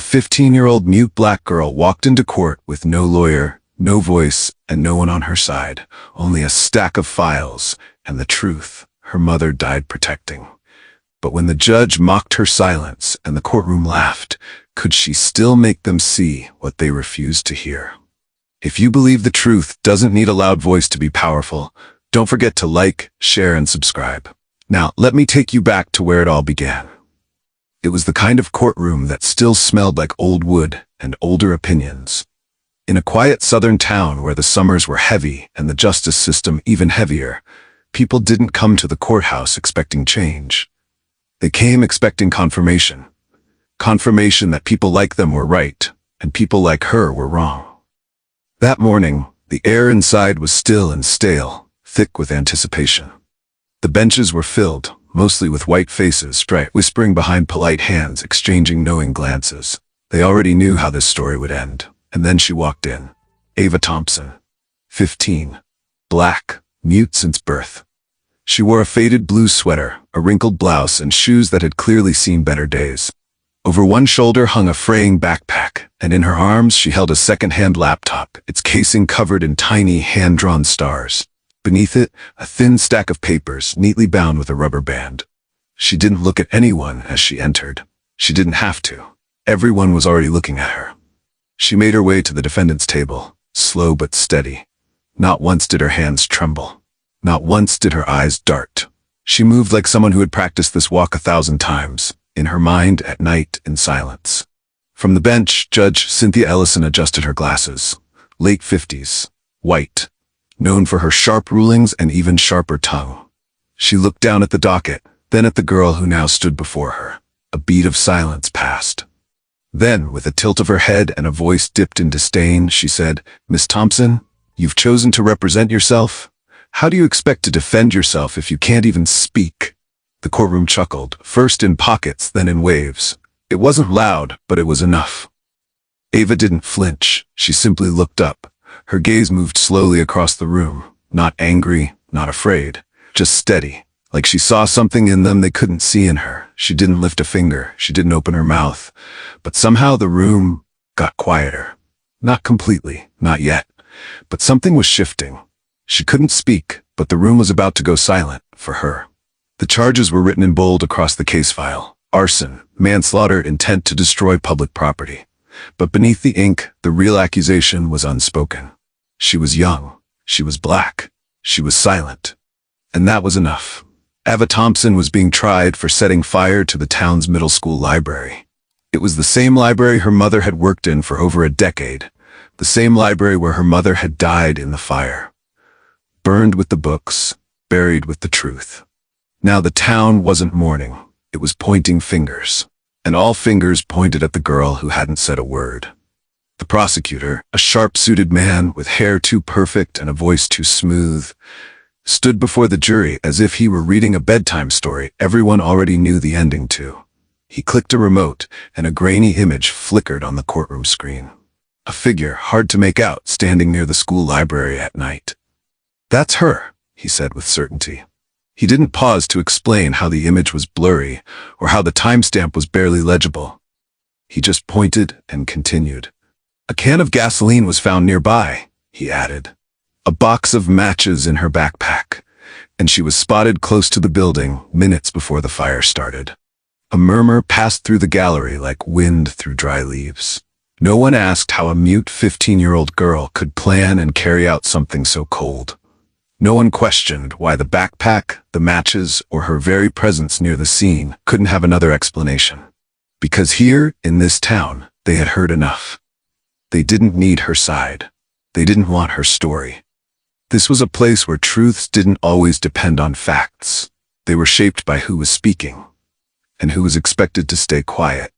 A 15-year-old mute black girl walked into court with no lawyer, no voice, and no one on her side, only a stack of files and the truth her mother died protecting. But when the judge mocked her silence and the courtroom laughed, could she still make them see what they refused to hear? If you believe the truth doesn't need a loud voice to be powerful, don't forget to like, share, and subscribe. Now, let me take you back to where it all began. It was the kind of courtroom that still smelled like old wood and older opinions. In a quiet southern town where the summers were heavy and the justice system even heavier, people didn't come to the courthouse expecting change. They came expecting confirmation. Confirmation that people like them were right and people like her were wrong. That morning, the air inside was still and stale, thick with anticipation. The benches were filled, mostly with white faces, whispering behind polite hands, exchanging knowing glances. They already knew how this story would end. And then she walked in. Ava Thompson, 15, black, mute since birth. She wore a faded blue sweater, a wrinkled blouse, and shoes that had clearly seen better days. Over one shoulder hung a fraying backpack, and in her arms she held a second-hand laptop, its casing covered in tiny, hand-drawn stars. Beneath it, a thin stack of papers, neatly bound with a rubber band. She didn't look at anyone as she entered. She didn't have to. Everyone was already looking at her. She made her way to the defendant's table, slow but steady. Not once did her hands tremble. Not once did her eyes dart. She moved like someone who had practiced this walk 1,000 times, in her mind at night in silence. From the bench, Judge Cynthia Ellison adjusted her glasses. Late 50s, white, known for her sharp rulings and even sharper tongue. She looked down at the docket, then at the girl who now stood before her. A beat of silence passed. Then, with a tilt of her head and a voice dipped in disdain, she said, "Miss Thompson, you've chosen to represent yourself? How do you expect to defend yourself if you can't even speak?" The courtroom chuckled, first in pockets, then in waves. It wasn't loud, but it was enough. Ava didn't flinch. She simply looked up. Her gaze moved slowly across the room, not angry, not afraid, just steady, like she saw something in them they couldn't see in her. She didn't lift a finger, she didn't open her mouth, but somehow the room got quieter. Not completely, not yet, but something was shifting. She couldn't speak, but the room was about to go silent for her. The charges were written in bold across the case file: arson, manslaughter, intent to destroy public property. But beneath the ink, the real accusation was unspoken. She was young, she was black, she was silent. And that was enough. Ava Thompson was being tried for setting fire to the town's middle school library. It was the same library her mother had worked in for over a decade, the same library where her mother had died in the fire. Burned with the books, buried with the truth. Now the town wasn't mourning, it was pointing fingers. And all fingers pointed at the girl who hadn't said a word. The prosecutor, a sharp-suited man with hair too perfect and a voice too smooth, stood before the jury as if he were reading a bedtime story everyone already knew the ending to. He clicked a remote, and a grainy image flickered on the courtroom screen. A figure, hard to make out, standing near the school library at night. "That's her," he said with certainty. He didn't pause to explain how the image was blurry or how the timestamp was barely legible. He just pointed and continued. "A can of gasoline was found nearby," he added. A box of matches in her backpack, and she was spotted close to the building minutes before the fire started. A murmur passed through the gallery like wind through dry leaves. No one asked how a mute 15-year-old girl could plan and carry out something so cold. No one questioned why the backpack, the matches, or her very presence near the scene couldn't have another explanation. Because here, in this town, they had heard enough. They didn't need her side. They didn't want her story. This was a place where truths didn't always depend on facts. They were shaped by who was speaking, and who was expected to stay quiet.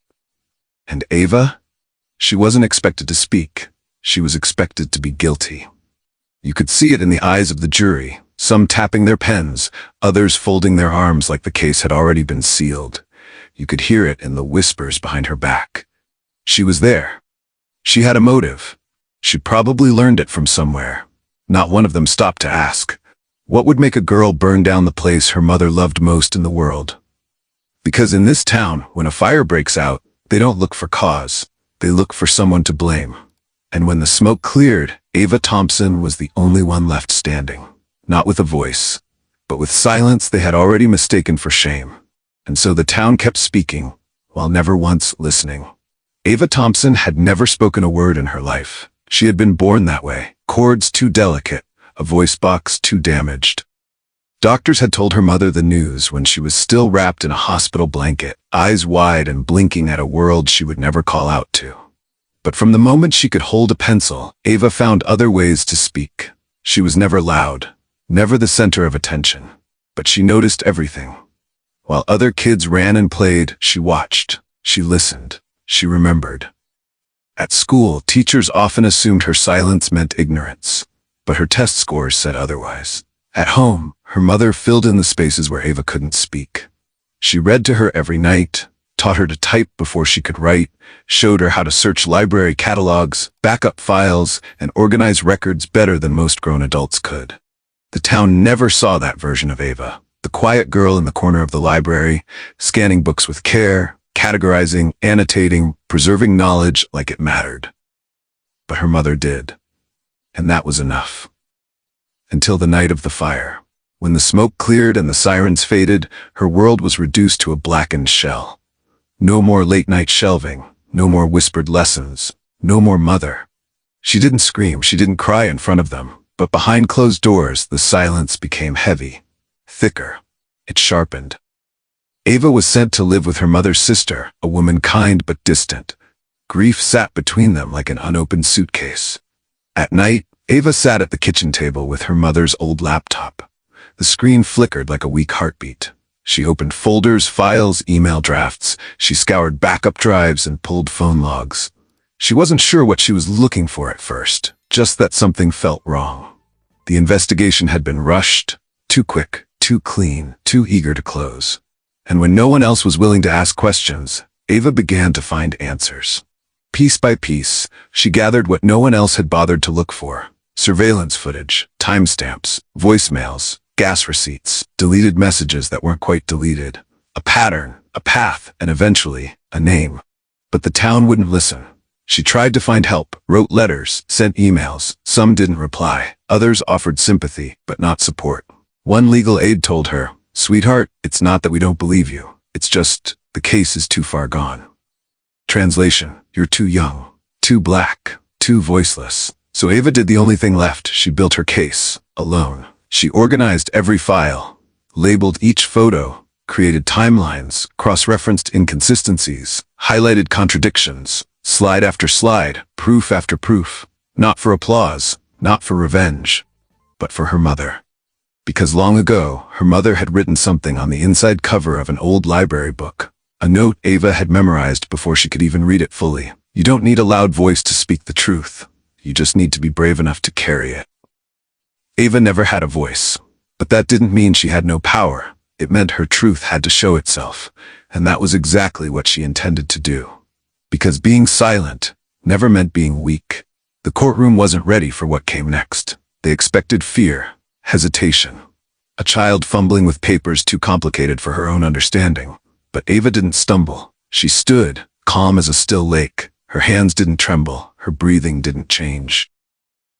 And Ava? She wasn't expected to speak. She was expected to be guilty. You could see it in the eyes of the jury, some tapping their pens, others folding their arms like the case had already been sealed. You could hear it in the whispers behind her back. She was there. She had a motive. She'd probably learned it from somewhere. Not one of them stopped to ask, what would make a girl burn down the place her mother loved most in the world? Because in this town, when a fire breaks out, they don't look for cause. They looked for someone to blame. And when the smoke cleared, Ava Thompson was the only one left standing. Not with a voice, but with silence they had already mistaken for shame. And so the town kept speaking, while never once listening. Ava Thompson had never spoken a word in her life. She had been born that way, cords too delicate, a voice box too damaged. Doctors had told her mother the news when she was still wrapped in a hospital blanket, eyes wide and blinking at a world she would never call out to. But from the moment she could hold a pencil, Ava found other ways to speak. She was never loud, never the center of attention, but she noticed everything. While other kids ran and played, she watched, she listened, she remembered. At school, teachers often assumed her silence meant ignorance, but her test scores said otherwise. At home, her mother filled in the spaces where Ava couldn't speak. She read to her every night, taught her to type before she could write, showed her how to search library catalogs, back up files, and organize records better than most grown adults could. The town never saw that version of Ava, the quiet girl in the corner of the library, scanning books with care, categorizing, annotating, preserving knowledge like it mattered. But her mother did, and that was enough. Until the night of the fire. When the smoke cleared and the sirens faded, her world was reduced to a blackened shell. No more late-night shelving, no more whispered lessons, no more mother. She didn't scream, she didn't cry in front of them, but behind closed doors, the silence became heavy, thicker. It sharpened. Ava was sent to live with her mother's sister, a woman kind but distant. Grief sat between them like an unopened suitcase. At night, Ava sat at the kitchen table with her mother's old laptop. The screen flickered like a weak heartbeat. She opened folders, files, email drafts. She scoured backup drives and pulled phone logs. She wasn't sure what she was looking for at first, just that something felt wrong. The investigation had been rushed, too quick, too clean, too eager to close. And when no one else was willing to ask questions, Ava began to find answers. Piece by piece, she gathered what no one else had bothered to look for. Surveillance footage, timestamps, voicemails, gas receipts, deleted messages that weren't quite deleted, a pattern, a path, and eventually, a name. But the town wouldn't listen. She tried to find help, wrote letters, sent emails. Some didn't reply. Others offered sympathy, but not support. One legal aide told her, "Sweetheart, it's not that we don't believe you. It's just, the case is too far gone." Translation: you're too young, too black, too voiceless. So Ava did the only thing left. She built her case, alone. She organized every file, labeled each photo, created timelines, cross-referenced inconsistencies, highlighted contradictions, slide after slide, proof after proof. Not for applause, not for revenge, but for her mother. Because long ago, her mother had written something on the inside cover of an old library book. A note Ava had memorized before she could even read it fully. You don't need a loud voice to speak the truth. You just need to be brave enough to carry it. Ava never had a voice, but that didn't mean she had no power. It meant her truth had to show itself, and that was exactly what she intended to do. Because being silent never meant being weak. The courtroom wasn't ready for what came next. They expected fear, hesitation, a child fumbling with papers too complicated for her own understanding. But Ava didn't stumble. She stood, calm as a still lake. Her hands didn't tremble. Her breathing didn't change.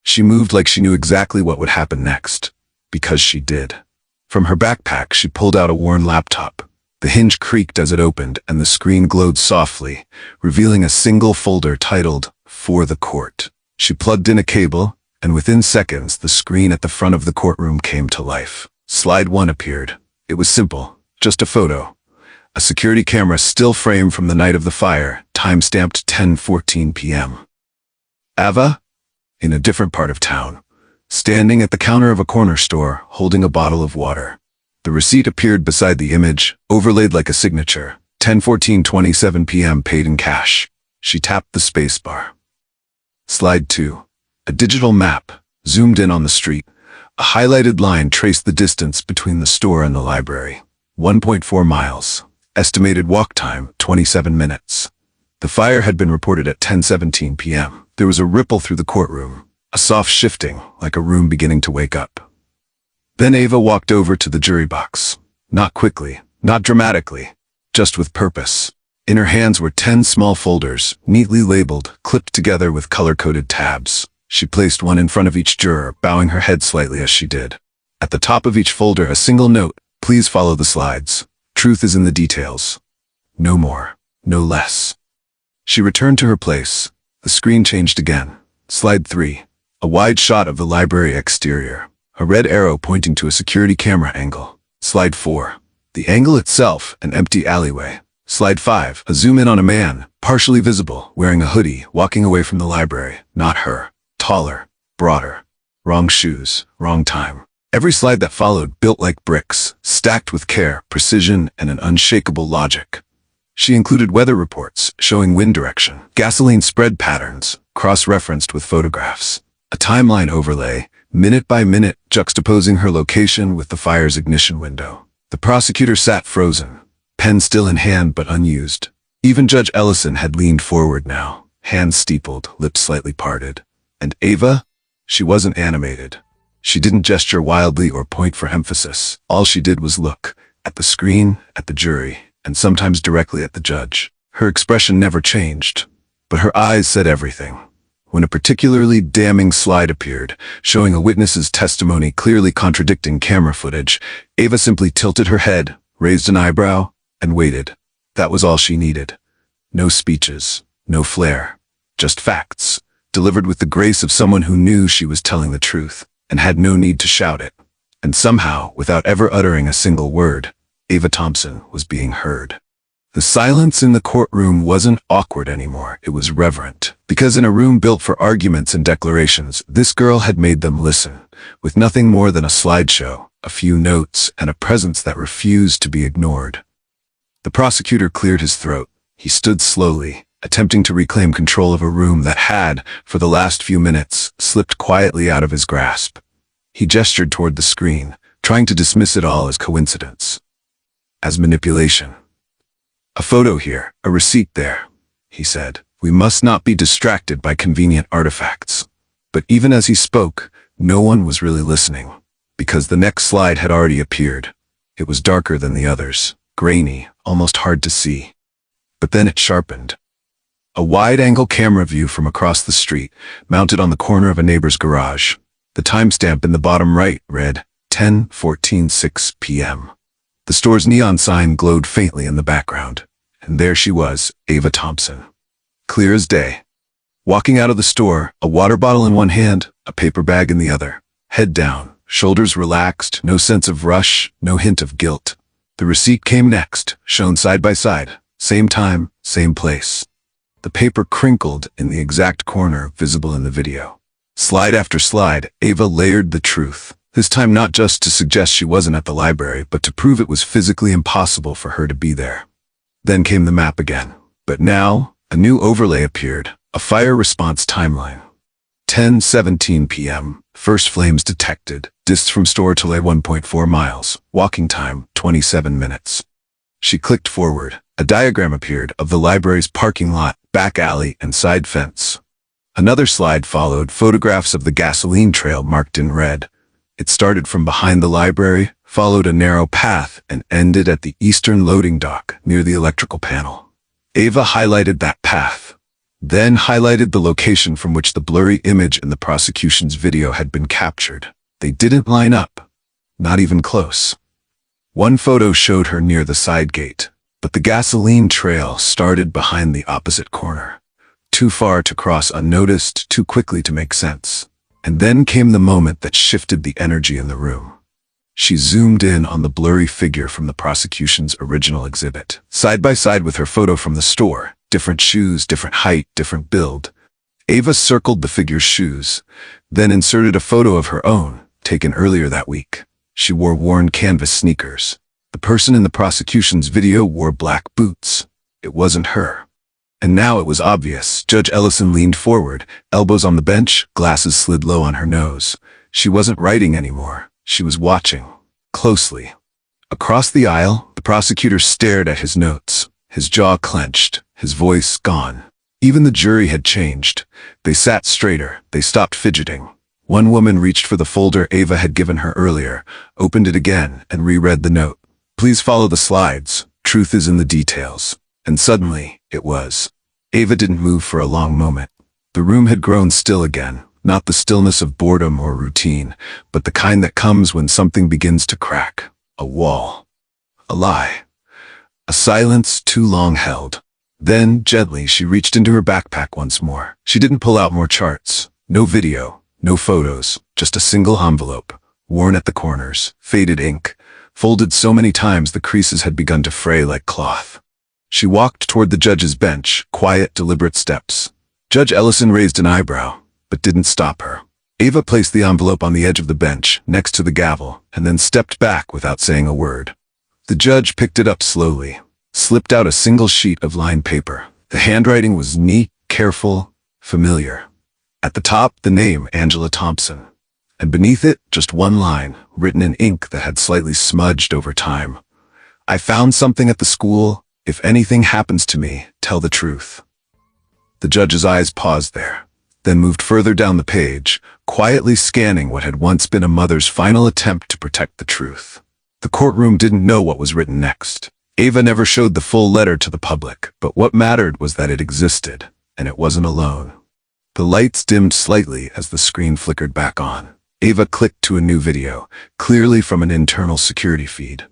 She moved like she knew exactly what would happen next, because she did. From her backpack, she pulled out a worn laptop. The hinge creaked as it opened, and the screen glowed softly, revealing a single folder titled, "For the Court." She plugged in a cable, and within seconds, the screen at the front of the courtroom came to life. Slide 1 appeared. It was simple, just a photo. A security camera still frame from the night of the fire, time-stamped 10:14 p.m. Ava, in a different part of town, standing at the counter of a corner store, holding a bottle of water. The receipt appeared beside the image, overlaid like a signature. 10:14:27 p.m. paid in cash. She tapped the spacebar. Slide 2. A digital map, zoomed in on the street. A highlighted line traced the distance between the store and the library. 1.4 miles. Estimated walk time, 27 minutes. The fire had been reported at 10:17 p.m. There was a ripple through the courtroom, a soft shifting, like a room beginning to wake up. Then Ava walked over to the jury box. Not quickly, not dramatically, just with purpose. In her hands were 10 small folders, neatly labeled, clipped together with color-coded tabs. She placed one in front of each juror, bowing her head slightly as she did. At the top of each folder, a single note: please follow the slides. Truth is in the details. No more, no less. She returned to her place. The screen changed again. Slide 3. A wide shot of the library exterior. A red arrow pointing to a security camera angle. Slide 4. The angle itself, an empty alleyway. Slide 5. A zoom in on a man, partially visible, wearing a hoodie, walking away from the library. Not her. Taller. Broader. Wrong shoes. Wrong time. Every slide that followed built like bricks, stacked with care, precision, and an unshakable logic. She included weather reports showing wind direction, gasoline spread patterns, cross-referenced with photographs, a timeline overlay, minute by minute, juxtaposing her location with the fire's ignition window. The prosecutor sat frozen, pen still in hand but unused. Even Judge Ellison had leaned forward now, hands steepled, lips slightly parted. And Ava? She wasn't animated. She didn't gesture wildly or point for emphasis. All she did was look, at the screen, at the jury, and sometimes directly at the judge. Her expression never changed, but her eyes said everything. When a particularly damning slide appeared, showing a witness's testimony clearly contradicting camera footage, Ava simply tilted her head, raised an eyebrow, and waited. That was all she needed. No speeches, no flair, just facts, delivered with the grace of someone who knew she was telling the truth, and had no need to shout it. And somehow, without ever uttering a single word, Ava Thompson was being heard. The silence in the courtroom wasn't awkward anymore, it was reverent. Because in a room built for arguments and declarations, this girl had made them listen, with nothing more than a slideshow, a few notes, and a presence that refused to be ignored. The prosecutor cleared his throat. He stood slowly, attempting to reclaim control of a room that had, for the last few minutes, slipped quietly out of his grasp. He gestured toward the screen, trying to dismiss it all as coincidence, as manipulation. A photo here, a receipt there, he said. We must not be distracted by convenient artifacts. But even as he spoke, no one was really listening, because the next slide had already appeared. It was darker than the others, grainy, almost hard to see. But then it sharpened. A wide-angle camera view from across the street, mounted on the corner of a neighbor's garage. The timestamp in the bottom right read 10:14:06 p.m. The store's neon sign glowed faintly in the background, and there she was, Ava Thompson. Clear as day. Walking out of the store, a water bottle in one hand, a paper bag in the other. Head down, shoulders relaxed, no sense of rush, no hint of guilt. The receipt came next, shown side by side, same time, same place. The paper crinkled in the exact corner visible in the video. Slide after slide, Ava layered the truth. This time not just to suggest she wasn't at the library, but to prove it was physically impossible for her to be there. Then came the map again. But now, a new overlay appeared, a fire response timeline. 10:17 p.m., first flames detected, distance from store to 1.4 miles, walking time 27 minutes. She clicked forward. A diagram appeared of the library's parking lot, back alley, and side fence. Another slide followed, photographs of the gasoline trail marked in red. It started from behind the library, followed a narrow path, and ended at the eastern loading dock near the electrical panel. Ava highlighted that path, then highlighted the location from which the blurry image in the prosecution's video had been captured. They didn't line up, not even close. One photo showed her near the side gate, but the gasoline trail started behind the opposite corner. Too far to cross unnoticed, too quickly to make sense. And then came the moment that shifted the energy in the room. She zoomed in on the blurry figure from the prosecution's original exhibit, side by side with her photo from the store. Different shoes, different height, different build. Ava circled the figure's shoes, then inserted a photo of her own, taken earlier that week. She wore worn canvas sneakers. The person in the prosecution's video wore black boots. It wasn't her. And now it was obvious. Judge Ellison leaned forward, elbows on the bench, glasses slid low on her nose. She wasn't writing anymore. She was watching, closely. Across the aisle, the prosecutor stared at his notes, his jaw clenched, his voice gone. Even the jury had changed. They sat straighter, they stopped fidgeting. One woman reached for the folder Ava had given her earlier, opened it again, and reread the note. Please follow the slides. Truth is in the details. And suddenly, it was. Ava didn't move for a long moment. The room had grown still again, not the stillness of boredom or routine, but the kind that comes when something begins to crack. A wall. A lie. A silence too long held. Then, gently, she reached into her backpack once more. She didn't pull out more charts. No video, no photos, just a single envelope, worn at the corners, faded ink, folded so many times the creases had begun to fray like cloth. She walked toward the judge's bench, quiet, deliberate steps. Judge Ellison raised an eyebrow, but didn't stop her. Ava placed the envelope on the edge of the bench, next to the gavel, and then stepped back without saying a word. The judge picked it up slowly, slipped out a single sheet of lined paper. The handwriting was neat, careful, familiar. At the top, the name Angela Thompson, and beneath it, just one line, written in ink that had slightly smudged over time. I found something at the school. If anything happens to me, tell the truth. The judge's eyes paused there, then moved further down the page, quietly scanning what had once been a mother's final attempt to protect the truth. The courtroom didn't know what was written next. Ava never showed the full letter to the public, but what mattered was that it existed, and it wasn't alone. The lights dimmed slightly as the screen flickered back on. Ava clicked to a new video, clearly from an internal security feed.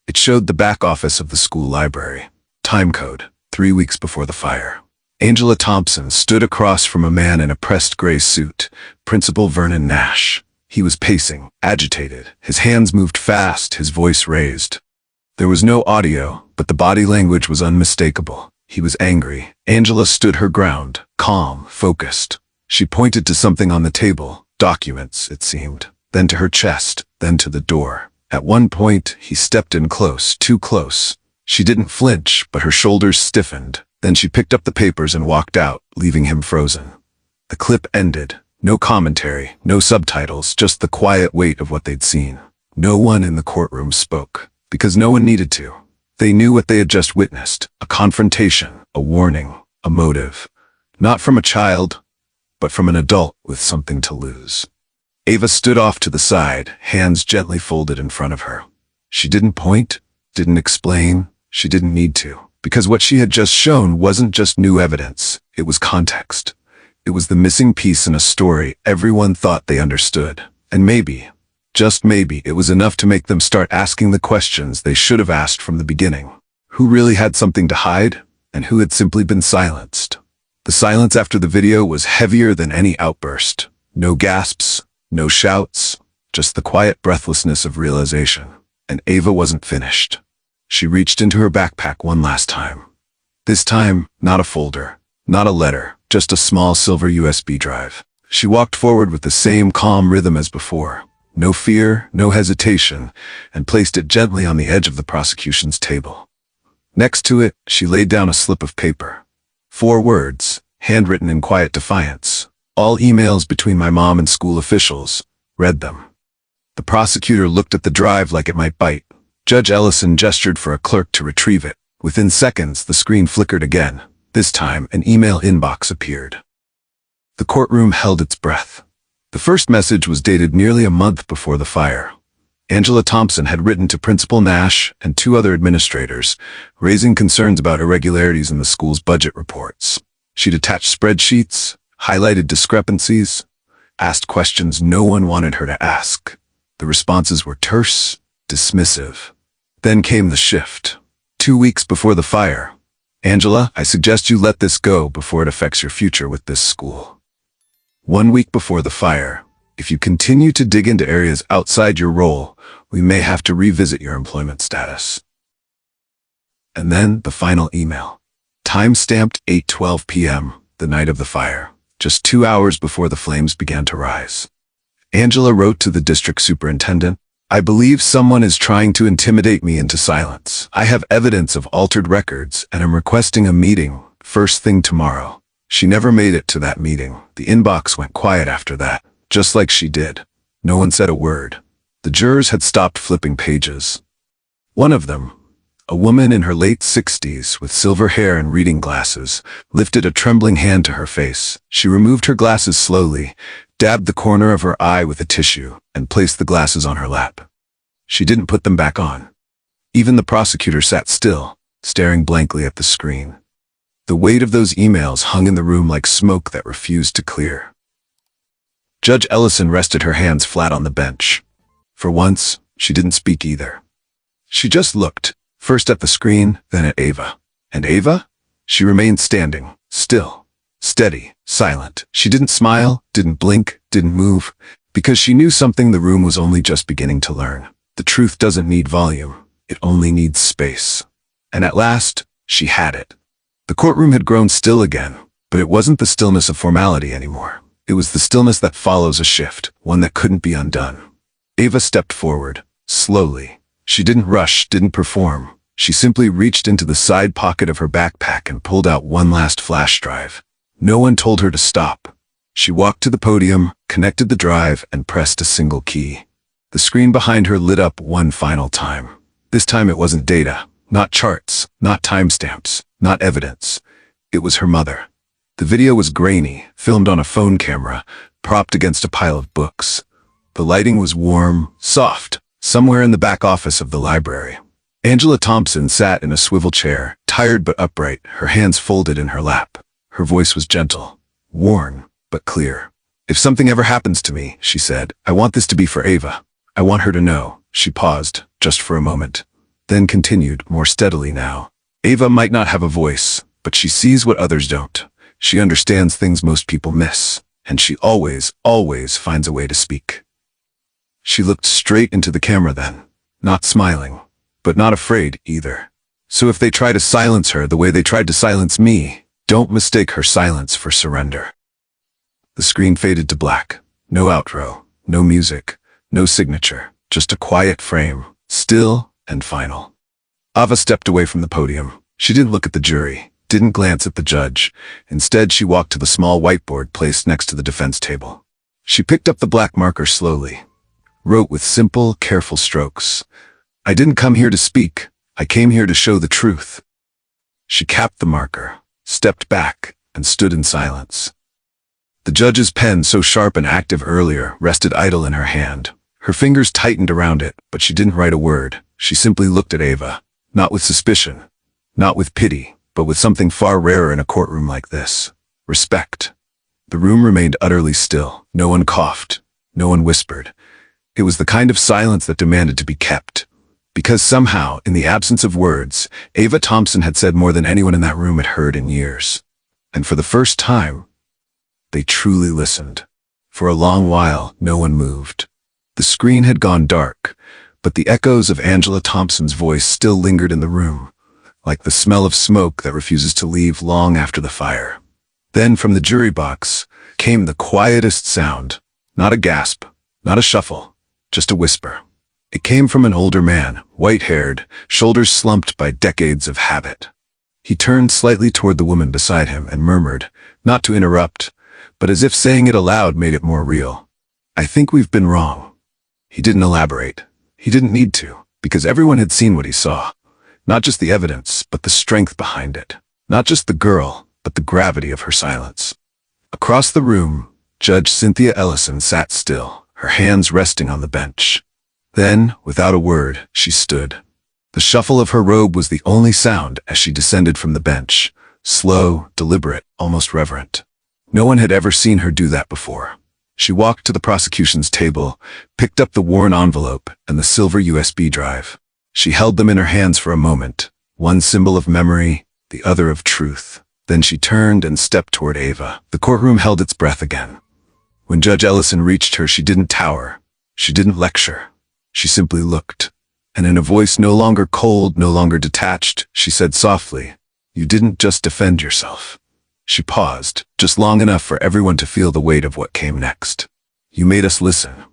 It showed the back office of the school library. Time code, 3 weeks before the fire. Angela Thompson stood across from a man in a pressed gray suit, Principal Vernon Nash. He was pacing, agitated. His hands moved fast, his voice raised. There was no audio, but the body language was unmistakable. He was angry. Angela stood her ground, calm, focused. She pointed to something on the table, documents, it seemed, then to her chest, then to the door. At one point, he stepped in close, too close. She didn't flinch, but her shoulders stiffened. Then she picked up the papers and walked out, leaving him frozen. The clip ended. No commentary, no subtitles, just the quiet weight of what they'd seen. No one in the courtroom spoke, because no one needed to. They knew what they had just witnessed, a confrontation, a warning, a motive. Not from a child, but from an adult with something to lose. Ava stood off to the side, hands gently folded in front of her. She didn't point, didn't explain, she didn't need to, because what she had just shown wasn't just new evidence, it was context. It was the missing piece in a story everyone thought they understood. And maybe, just maybe, it was enough to make them start asking the questions they should have asked from the beginning. Who really had something to hide, and who had simply been silenced? The silence after the video was heavier than any outburst. No gasps, no shouts, just the quiet breathlessness of realization. And Ava wasn't finished. She reached into her backpack one last time. This time, not a folder, not a letter, just a small silver USB drive. She walked forward with the same calm rhythm as before. No fear, no hesitation, and placed it gently on the edge of the prosecution's table. Next to it, she laid down a slip of paper. 4 words, handwritten in quiet defiance. All emails between my mom and school officials. Read them. The prosecutor looked at the drive like it might bite. Judge Ellison gestured for a clerk to retrieve it. Within seconds, the screen flickered again. This time, an email inbox appeared. The courtroom held its breath. The first message was dated nearly a month before the fire. Angela Thompson had written to Principal Nash and 2 other administrators, raising concerns about irregularities in the school's budget reports. She'd attached spreadsheets, highlighted discrepancies, asked questions no one wanted her to ask. The responses were terse, dismissive. Then came the shift. 2 weeks before the fire. Angela, I suggest you let this go before it affects your future with this school. 1 week before the fire. If you continue to dig into areas outside your role, we may have to revisit your employment status. And then the final email. Time-stamped 8:12 p.m., the night of the fire, just 2 hours before the flames began to rise. Angela wrote to the district superintendent, I believe someone is trying to intimidate me into silence. I have evidence of altered records and am requesting a meeting first thing tomorrow. She never made it to that meeting. The inbox went quiet after that, just like she did. No one said a word. The jurors had stopped flipping pages. One of them, a woman in her late 60s with silver hair and reading glasses, lifted a trembling hand to her face. She removed her glasses slowly, dabbed the corner of her eye with a tissue, and placed the glasses on her lap. She didn't put them back on. Even the prosecutor sat still, staring blankly at the screen. The weight of those emails hung in the room like smoke that refused to clear. Judge Ellison rested her hands flat on the bench. For once, she didn't speak either. She just looked, first at the screen, then at Ava. And Ava? She remained standing, still, steady, silent. She didn't smile, didn't blink, didn't move, because she knew something the room was only just beginning to learn. The truth doesn't need volume, it only needs space. And at last, she had it. The courtroom had grown still again, but it wasn't the stillness of formality anymore. It was the stillness that follows a shift, one that couldn't be undone. Ava stepped forward, slowly. She didn't rush, didn't perform. She simply reached into the side pocket of her backpack and pulled out one last flash drive. No one told her to stop. She walked to the podium, connected the drive, and pressed a single key. The screen behind her lit up one final time. This time it wasn't data, not charts, not timestamps, not evidence. It was her mother. The video was grainy, filmed on a phone camera, propped against a pile of books. The lighting was warm, soft, somewhere in the back office of the library. Angela Thompson sat in a swivel chair, tired but upright, her hands folded in her lap. Her voice was gentle, worn, but clear. "If something ever happens to me," she said, "I want this to be for Ava. I want her to know." She paused, just for a moment, then continued, more steadily now. "Ava might not have a voice, but she sees what others don't. She understands things most people miss, and she always, always finds a way to speak." She looked straight into the camera then, not smiling, but not afraid either. "So if they try to silence her the way they tried to silence me, don't mistake her silence for surrender." The screen faded to black. No outro, no music, no signature, just a quiet frame, still and final. Ava stepped away from the podium. She didn't look at the jury, didn't glance at the judge. Instead, she walked to the small whiteboard placed next to the defense table. She picked up the black marker slowly, wrote with simple, careful strokes, "I didn't come here to speak. I came here to show the truth." She capped the marker, stepped back, and stood in silence. The judge's pen, so sharp and active earlier, rested idle in her hand. Her fingers tightened around it, but she didn't write a word. She simply looked at Ava, not with suspicion, not with pity, but with something far rarer in a courtroom like this: respect. The room remained utterly still. No one coughed, no one whispered. It was the kind of silence that demanded to be kept. Because somehow, in the absence of words, Ava Thompson had said more than anyone in that room had heard in years. And for the first time, they truly listened. For a long while, no one moved. The screen had gone dark, but the echoes of Angela Thompson's voice still lingered in the room, like the smell of smoke that refuses to leave long after the fire. Then from the jury box came the quietest sound, not a gasp, not a shuffle, just a whisper. It came from an older man, white-haired, shoulders slumped by decades of habit. He turned slightly toward the woman beside him and murmured, not to interrupt, but as if saying it aloud made it more real, "I think we've been wrong." He didn't elaborate. He didn't need to, because everyone had seen what he saw. Not just the evidence, but the strength behind it. Not just the girl, but the gravity of her silence. Across the room, Judge Cynthia Ellison sat still, her hands resting on the bench. Then, without a word, she stood. The shuffle of her robe was the only sound as she descended from the bench, slow, deliberate, almost reverent. No one had ever seen her do that before. She walked to the prosecution's table, picked up the worn envelope and the silver USB drive. She held them in her hands for a moment, one symbol of memory, the other of truth. Then she turned and stepped toward Ava. The courtroom held its breath again. When Judge Ellison reached her, she didn't tower. She didn't lecture. She simply looked. And in a voice no longer cold, no longer detached, she said softly, "You didn't just defend yourself." She paused, just long enough for everyone to feel the weight of what came next. "You made us listen."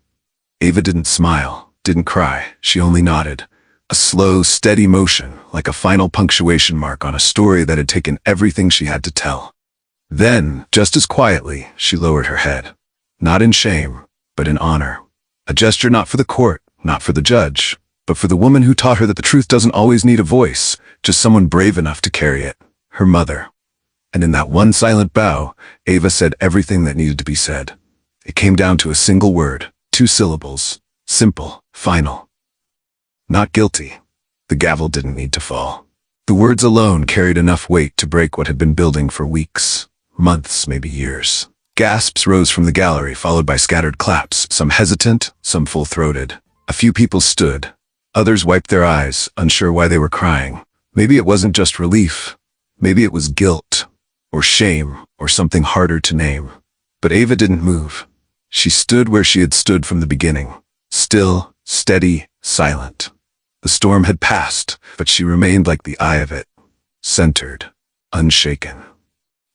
Ava didn't smile, didn't cry, she only nodded. A slow, steady motion, like a final punctuation mark on a story that had taken everything she had to tell. Then, just as quietly, she lowered her head. Not in shame, but in honor. A gesture not for the court, not for the judge, but for the woman who taught her that the truth doesn't always need a voice, just someone brave enough to carry it. Her mother. And in that one silent bow, Ava said everything that needed to be said. It came down to a single word, 2 syllables, simple, final. Not guilty. The gavel didn't need to fall. The words alone carried enough weight to break what had been building for weeks, months, maybe years. Gasps rose from the gallery, followed by scattered claps, some hesitant, some full-throated. A few people stood. Others wiped their eyes, unsure why they were crying. Maybe it wasn't just relief. Maybe it was guilt, or shame, or something harder to name. But Ava didn't move. She stood where she had stood from the beginning. Still, steady, silent. The storm had passed, but she remained like the eye of it. Centered, unshaken.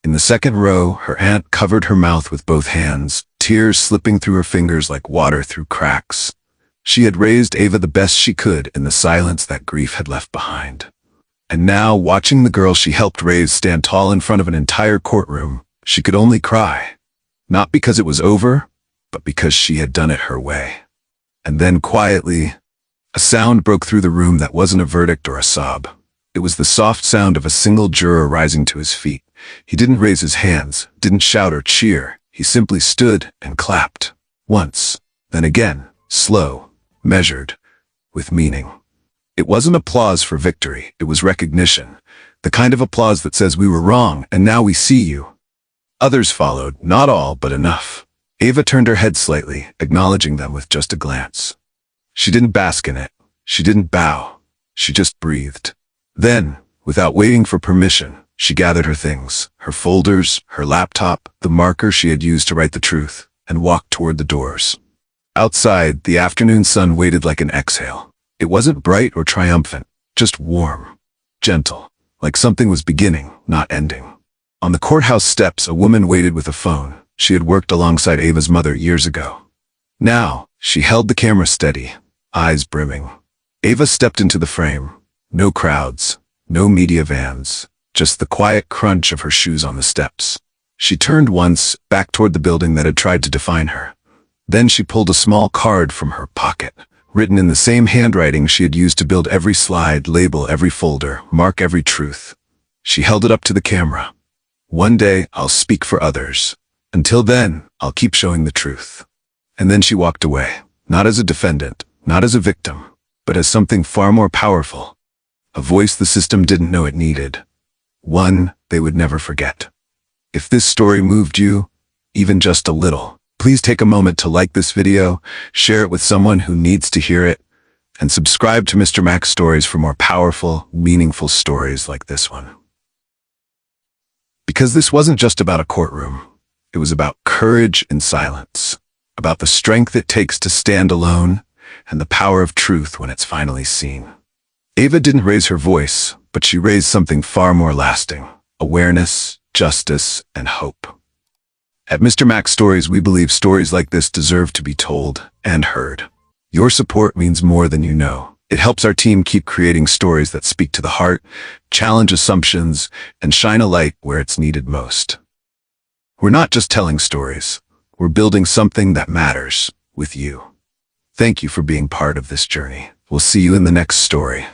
In the second row, her aunt covered her mouth with both hands, tears slipping through her fingers like water through cracks. She had raised Ava the best she could in the silence that grief had left behind. And now, watching the girl she helped raise stand tall in front of an entire courtroom, she could only cry. Not because it was over, but because she had done it her way. And then quietly, a sound broke through the room that wasn't a verdict or a sob. It was the soft sound of a single juror rising to his feet. He didn't raise his hands, didn't shout or cheer. He simply stood and clapped. Once, then again, slow, measured, with meaning. It wasn't applause for victory, it was recognition. The kind of applause that says we were wrong and now we see you. Others followed, not all, but enough. Ava turned her head slightly, acknowledging them with just a glance. She didn't bask in it. She didn't bow. She just breathed. Then, without waiting for permission, she gathered her things, her folders, her laptop, the marker she had used to write the truth, and walked toward the doors. Outside, the afternoon sun waited like an exhale. It wasn't bright or triumphant, just warm, gentle, like something was beginning, not ending. On the courthouse steps, a woman waited with a phone. She had worked alongside Ava's mother years ago. Now, she held the camera steady, eyes brimming. Ava stepped into the frame. No crowds, no media vans, just the quiet crunch of her shoes on the steps. She turned once, back toward the building that had tried to define her. Then she pulled a small card from her pocket, written in the same handwriting she had used to build every slide, label every folder, mark every truth. She held it up to the camera. One day, I'll speak for others. Until then, I'll keep showing the truth. And then she walked away, not as a defendant, not as a victim, but as something far more powerful. A voice the system didn't know it needed. One they would never forget. If this story moved you, even just a little, please take a moment to like this video, share it with someone who needs to hear it, and subscribe to Mr. Mac's Stories for more powerful, meaningful stories like this one. Because this wasn't just about a courtroom. It was about courage in silence, about the strength it takes to stand alone, and the power of truth when it's finally seen. Ava didn't raise her voice, but she raised something far more lasting: awareness, justice, and hope. At Mr. Mac's Stories, we believe stories like this deserve to be told and heard. Your support means more than you know. It helps our team keep creating stories that speak to the heart, challenge assumptions, and shine a light where it's needed most. We're not just telling stories. We're building something that matters with you. Thank you for being part of this journey. We'll see you in the next story.